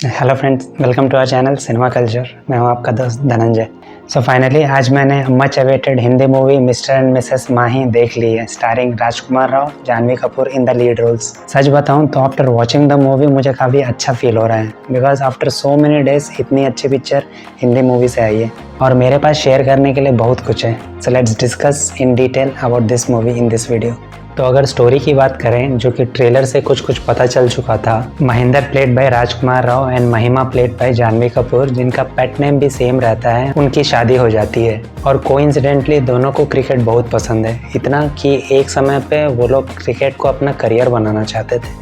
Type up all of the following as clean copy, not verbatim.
Hello friends, welcome to our channel Cinema Culture. मैं हूं आपका दोस्त धनंजय। सो फाइनली आज मैंने much awaited Hindi movie mister and misses Mahi देख ली है, starring Rajkummar Rao, Janhvi Kapoor in the lead roles. सच बताऊं तो आफ्टर वॉचिंग द मूवी मुझे काफ़ी अच्छा फील हो रहा है, because after so many days इतनी अच्छी पिक्चर हिंदी मूवी से आई है और मेरे पास शेयर करने के लिए बहुत कुछ है। So let's discuss in detail about this movie in this video. तो अगर स्टोरी की बात करें, जो कि ट्रेलर से कुछ पता चल चुका था, Mahendra played by Rajkumar Rao and महिमा प्लेड बाय जानवी कपूर, जिनका पेट नेम भी सेम रहता है, उनकी शादी हो जाती है और कोइंसिडेंटली दोनों को क्रिकेट बहुत पसंद है, इतना कि एक समय पे वो लोग क्रिकेट को अपना करियर बनाना चाहते थे।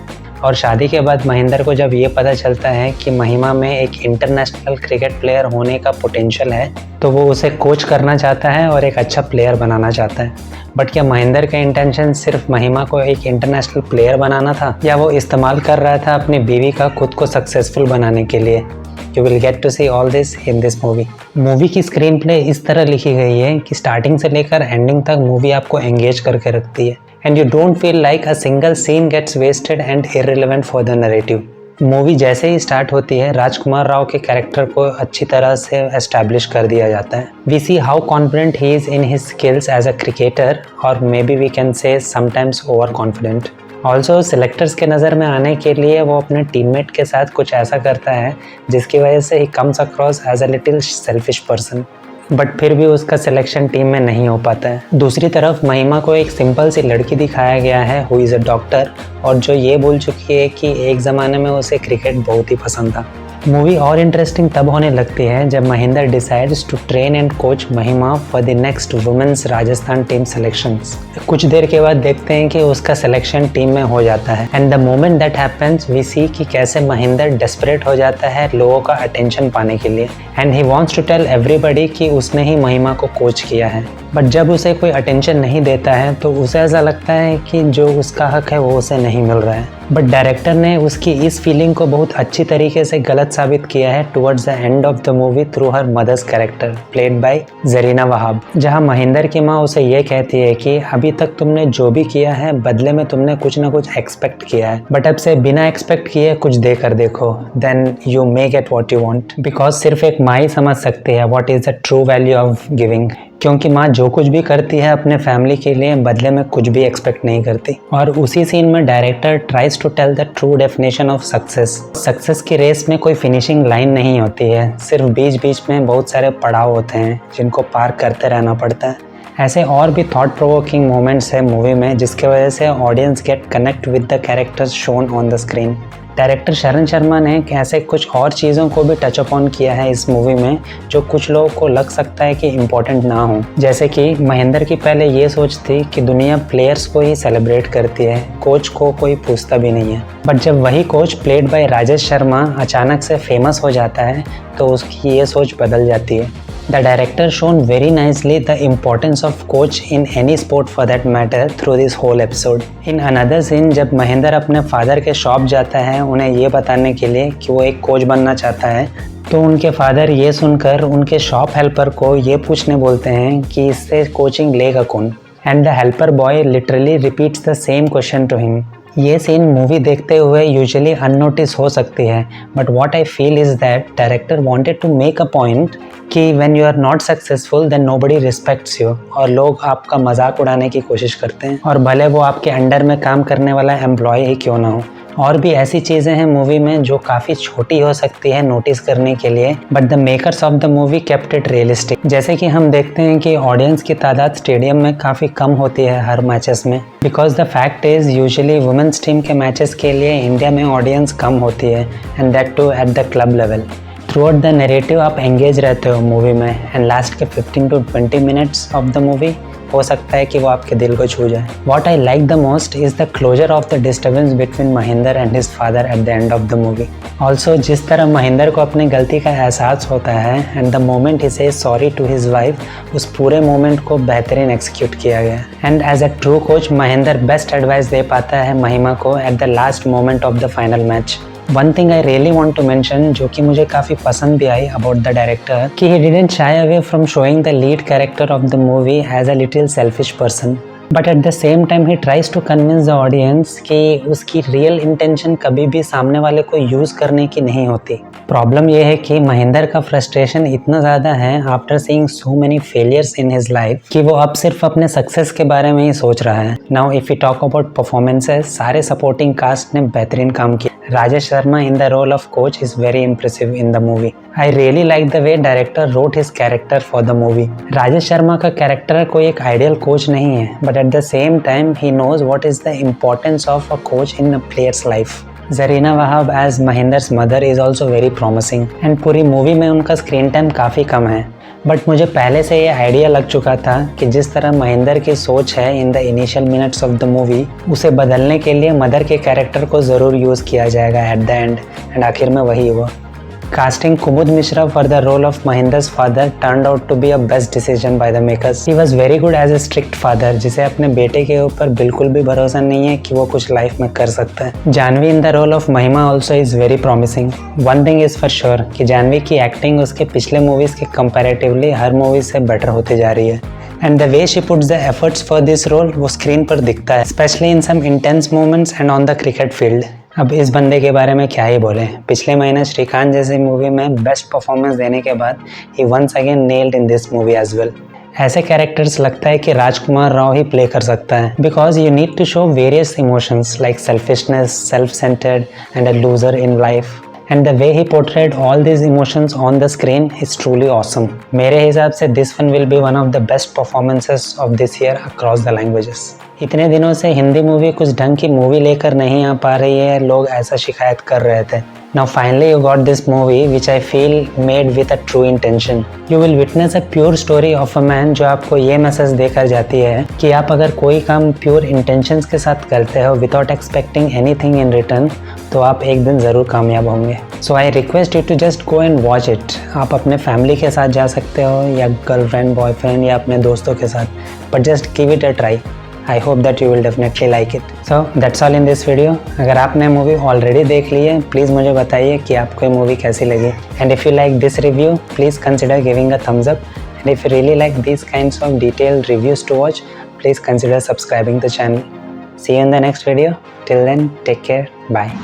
और शादी के बाद महेंद्र को जब ये पता चलता है कि महिमा में एक इंटरनेशनल क्रिकेट प्लेयर होने का पोटेंशियल है, तो वो उसे कोच करना चाहता है और एक अच्छा प्लेयर बनाना चाहता है। बट क्या महेंद्र का इंटेंशन सिर्फ महिमा को एक इंटरनेशनल प्लेयर बनाना था, या वो इस्तेमाल कर रहा था अपनी बीवी का खुद को सक्सेसफुल बनाने के लिए? You will get to see all this in this movie. Movie की स्क्रीन प्ले इस तरह लिखी गई है कि स्टार्टिंग से लेकर एंडिंग तक मूवी आपको एंगेज करके रखती है and you don't feel like a single scene gets wasted and irrelevant for the narrative. Movie जैसे ही स्टार्ट होती है, राजकुमार राव के कैरेक्टर को अच्छी तरह से एस्टैब्लिश कर दिया जाता है। We see how confident he is in his skills as a cricketer, और maybe we can say sometimes over confident. Also selectors के नज़र में आने के लिए वो अपने टीममेट के साथ कुछ ऐसा करता है जिसकी वजह से he comes across as a little selfish person, but फिर भी उसका सिलेक्शन टीम में नहीं हो पाता है। दूसरी तरफ महिमा को एक सिंपल सी लड़की दिखाया गया है हु इज़ अ डॉक्टर, और जो ये बोल चुकी है कि एक ज़माने में उसे क्रिकेट बहुत ही पसंद था। मूवी और इंटरेस्टिंग तब होने लगती है जब Mahendra decides to train and coach Mahima for the next women's Rajasthan team selections. कुछ देर के बाद देखते हैं कि उसका सिलेक्शन टीम में हो जाता है and the moment that happens we see कि कैसे महेंद्र डेस्परेट हो जाता है लोगों का अटेंशन पाने के लिए and he wants to tell everybody कि उसने ही महिमा को कोच किया है। बट जब उसे कोई अटेंशन नहीं देता है तो उसे ऐसा लगता है कि जो उसका हक है वो उसे नहीं मिल रहा है। बट डायरेक्टर ने उसकी इस फीलिंग को बहुत अच्छी तरीके से गलत साबित किया है towards the end of the movie through her mother's character played by Zarina Wahab, जहां महेंद्र की माँ उसे ये कहती है कि अभी तक तुमने जो भी किया है बदले में तुमने कुछ ना कुछ एक्सपेक्ट किया है, बट अब से बिना एक्सपेक्ट किए कुछ देकर देखो, then you may get what you want. Because सिर्फ एक माँ ही समझ सकती है what is the true value of giving, क्योंकि माँ जो कुछ भी करती है अपने फैमिली के लिए बदले में कुछ भी एक्सपेक्ट नहीं करती। और उसी सीन में director tries to tell the true definition of success की रेस में कोई फिनिशिंग लाइन नहीं होती है, सिर्फ बीच बीच में बहुत सारे पड़ाव होते हैं जिनको पार करते रहना पड़ता है। ऐसे और भी थॉट प्रोवोकिंग मोमेंट्स है मूवी में जिसके वजह से audience get connect with the characters shown on the screen. Director Sharan Sharma ने ऐसे कुछ और चीज़ों को भी टच अपॉन किया है इस मूवी में जो कुछ लोगों को लग सकता है कि इम्पोर्टेंट ना हो, जैसे कि महेंद्र की पहले ये सोच थी कि दुनिया प्लेयर्स को ही सेलिब्रेट करती है, कोच को कोई पूछता भी नहीं है। बट जब वही coach played by Rajesh Sharma अचानक से फेमस हो जाता है तो उसकी ये सोच बदल जाती है। The director shown very nicely the importance of coach in any sport for that matter through this whole episode. In another scene, जब महेंद्र अपने फादर के शॉप जाता है उन्हें ये बताने के लिए कि वो एक कोच बनना चाहता है, तो उनके फादर ये सुनकर उनके शॉप हेल्पर को ये पूछने बोलते हैं कि इससे कोचिंग लेगा कौन, and the helper boy literally repeats the same question to him. ये सीन मूवी देखते हुए यूजुअली अननोटिस हो सकती है, but what I feel is that director wanted to make a point कि when you are not successful then nobody respects you, और लोग आपका मजाक उड़ाने की कोशिश करते हैं, और भले वो आपके अंडर में काम करने वाला एम्प्लॉय ही क्यों ना हो। और भी ऐसी चीज़ें हैं मूवी में जो काफ़ी छोटी हो सकती है नोटिस करने के लिए, but the makers of the movie kept it realistic. जैसे कि हम देखते हैं कि ऑडियंस की तादाद स्टेडियम में काफ़ी कम होती है हर मैचेस में, because the fact is usually women's team के मैचेस के लिए इंडिया में ऑडियंस कम होती है, and that too at the club level. Throughout the narrative आप एंगेज रहते हो मूवी में, एंड लास्ट के 15 to 20 minutes of the movie हो सकता है कि वो आपके दिल को छू जाए। What I like the most is the closure of the disturbance between Mahendra and his father at the end of the movie. Also, जिस तरह महेंद्र को अपनी गलती का एहसास होता है and the moment he says sorry to his wife, उस पूरे मोमेंट को बेहतरीन एक्सिक्यूट किया गया। And as a true coach, Mahendra best advice दे पाता है महिमा को at the last moment of the final match. One thing I really want to mention, जो कि मुझे काफ़ी पसंद भी आई अबाउट द डायरेक्टर, कि he didn't shy away from showing the lead character of the movie as a little selfish person. But at the same time he tries to convince the audience कि उसकी real intention कभी भी सामने वाले को use करने की नहीं होती। प्रॉब्लम यह है कि महेंद्र का फ्रस्ट्रेशन इतना ज़्यादा है after seeing so many failures in his life कि वो अब सिर्फ अपने सक्सेस के बारे में ही सोच रहा है। Now if you talk about performances, सारे सपोर्टिंग कास्ट ने बेहतरीन काम किया। Rajesh Sharma in the role of coach is very impressive in the movie. I really like the way director wrote his character for the movie. Rajesh Sharma का character कोई एक ideal coach नहीं है, but at the same time he knows what is the importance of a coach in a player's life. Zarina Wahab as Mahinder's mother is also very promising and पूरी movie में उनका screen time काफ़ी कम है। But मुझे पहले से ये idea लग चुका था कि जिस तरह महेंद्र की सोच है in the initial minutes of the movie, उसे बदलने के लिए मदर के कैरेक्टर को ज़रूर यूज़ किया जाएगा एट द एंड आखिर में वही हुआ। Casting Kumud Mishra for the role of Mahinder's father turned out to be a best decision by the makers. He was very good as a strict father, जिसे अपने बेटे के ऊपर बिल्कुल भी भरोसा नहीं है कि वो कुछ लाइफ में कर सकता है। Janvi in the role of Mahima also is very promising. One thing is for sure कि जानवी की एक्टिंग उसके पिछले मूवीज के कंपैरेटिवली हर मूवी से बेटर होती जा रही है। And the way she puts the efforts for this role वो स्क्रीन पर दिखता है, especially in some intense moments and on the cricket field. अब इस बंदे के बारे में क्या ही बोलें। पिछले महीने श्रीकांत जैसी मूवी में बेस्ट परफॉर्मेंस देने के बाद ही once again nailed in this movie as well. ऐसे कैरेक्टर्स लगता है कि राजकुमार राव ही प्ले कर सकता है, because you need to show various emotions like selfishness, self centred and a loser in life, and the way he portrayed all these emotions on the screen is truly awesome. मेरे हिसाब से this one will be one of the best performances of this year across the languages. इतने दिनों से Hindi movie कुछ ढंग की movie लेकर नहीं आ पा रही है, लोग ऐसा शिकायत कर रहे थे। Now finally you got this movie which I feel made with a true intention. You will witness a pure story of a man जो आपको ये मैसेज देकर जाती है कि आप अगर कोई काम प्योर इंटेंशंस के साथ करते हो without expecting anything in return, तो आप एक दिन ज़रूर कामयाब होंगे। So I request you to just go and watch it. आप अपने फैमिली के साथ जा सकते हो या गर्लफ्रेंड, बॉयफ्रेंड या अपने दोस्तों के साथ, but just give it a try. I hope that you will definitely like it. So that's all in this video. अगर आपने मूवी ऑलरेडी देख ली है, प्लीज़ मुझे बताइए कि आपको ये मूवी कैसी लगी। And if you like this review, please consider giving a thumbs up. And if you really like this kinds of detailed reviews to watch, please consider subscribing the channel. See you in the next video. Till then, take care. Bye.